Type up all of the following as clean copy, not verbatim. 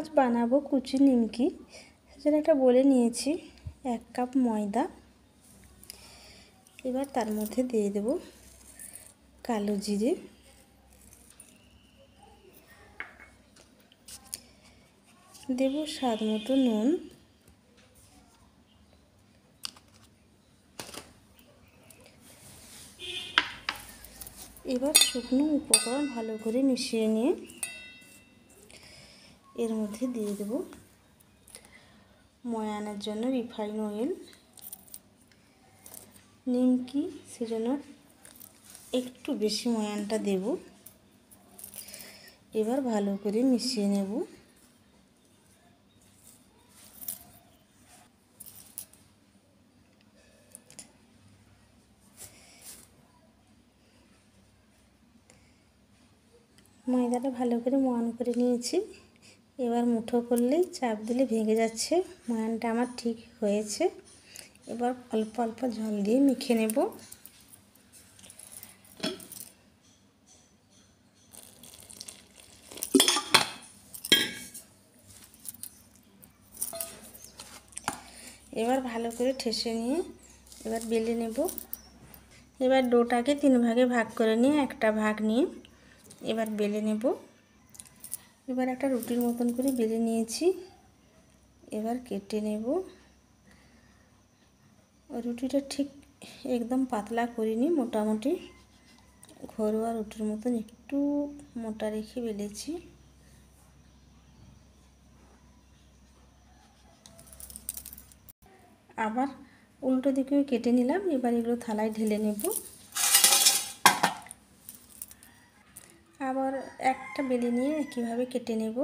আজ বানাবো কুচি নিমকি। সেজন্য একটা বলে নিয়েছি 1 কাপ ময়দা। এবার তার মধ্যে দিয়ে দেব কালো জিরে, দেব স্বাদ মতো নুন, এবার শুকনো উপকরণ ভালো করে মিশিয়ে নিয়ে এর মধ্যে দিয়ে দেব ময়ানের জন্য রিফাইন অয়েল। নিমকি সেজন্য একটু বেশি ময়ানটা দেব। এবার ভালো করে মিশিয়ে নেব। ময়দাটা ভালো করে ময়ান করে নিয়েছি। এবার মুঠো করলেই চাপ দিলে ভেঙে যাচ্ছে। ময়ানটা আমার ঠিক হয়েছে। এবার অল্প অল্প জল দিয়ে মেখে নেব। এবার ভালো করে ঠেসে নিয়ে এবার বেলে নেব। এবার ডোটাকে 3 ভাগে ভাগ করে নিয়ে একটা ভাগ নিয়ে এবার বেলে নেব। এবার একটা রুটির মতন করে বেলে নিয়েছি। এবার কেটে নেব। রুটিটা ঠিক একদম পাতলা করিনি, মোটামুটি ঘরোয়া রুটির মতন একটু মোটা রেখে বেলেছি। আবার উল্টো দিকেও কেটে নিলাম। এবার এগুলো থালায় ঢেলে নেব। আবার একটা বেলে নিয়ে একইভাবে কেটে নেব।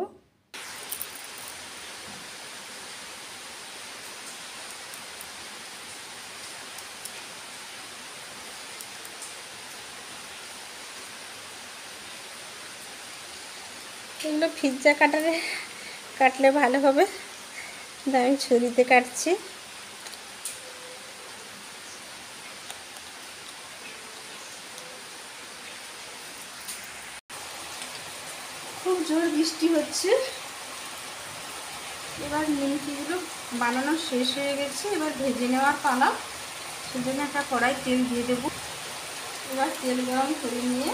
এগুলো পিৎজা কাটারে কাটলে ভালো হবে, আমি ছুরিতে কাটছি। খুব জোর বৃষ্টি হচ্ছে। এবার নিমকিগুলো বানানো শেষ হয়ে গেছে। এবার ভেজে নেওয়ার পালা। সেজন্য একটা কড়াই তেল দিয়ে দেব। এবার তেল গরম করে নিয়ে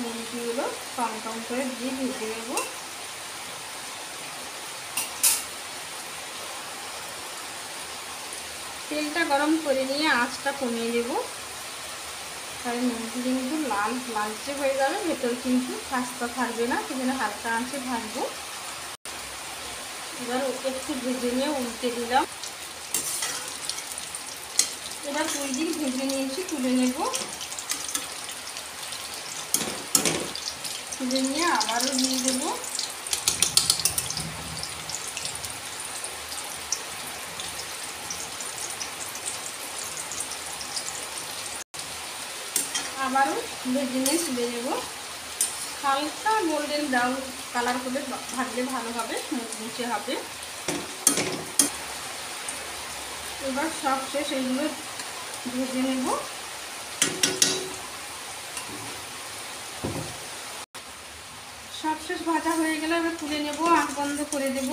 নিমকিগুলো কম কম করে দিয়ে ভেজে নেব। তেলটা গরম করে নিয়ে আঁচটা কমিয়ে দেব। তাহলে নিমকি কিন্তু লাল লালচে হয়ে যাবে, ভেতর কিন্তু খাস্তা থাকবে না। সেজন্য হালকা আঁচে ভাজবো। এবার একটু ভেজে নিয়ে উল্টে দিলাম। এবার 2 দিক ভেজে নিয়েছি, তুলে নেব। তুলে নিয়ে আবারও দিয়ে দেব। আবারও ভেজে নিয়ে তুলে নেব। হালকা গোল্ডেন ব্রাউন কালার করে ভাজলে ভালো হবে, মুচমুচে হবে। এবার সব শেষ এইগুলো ভেজে নেব। সব শেষ ভাজা হয়ে গেলে এবার তুলে নেব, আঁচ বন্ধ করে দেব।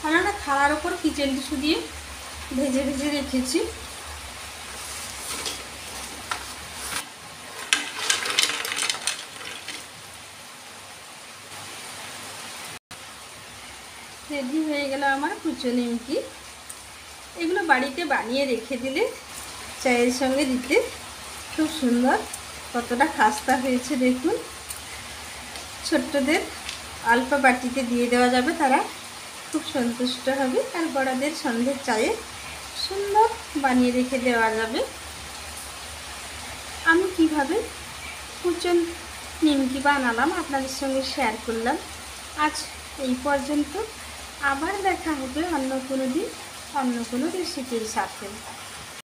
আমি একটা থালার ওপর কিচেন টিস্যু দিয়ে ভেজে ভেজে রেখেছি। রেডি হয়ে গেল আমার কুচো নিমকি। এগুলো বাড়িতে বানিয়ে রেখে দিলে চায়ের সঙ্গে দিতে খুব সুন্দর। কতটা খাস্তা হয়েছে দেখুন। ছোট্টদের অল্প বাটিতে দিয়ে দেওয়া যাবে, তারা খুব সন্তুষ্ট হবে। আর বড়দের সন্ধ্যের চায়ে সুন্দর বানিয়ে রেখে দেওয়া যাবে। আমি কিভাবে কুচো নিমকি বানালাম আপনাদের সঙ্গে শেয়ার করলাম। আজ এই পর্যন্ত। আবার দেখা হবে অন্য কোনো দিন অন্য কোনো রেসিপির সাথে।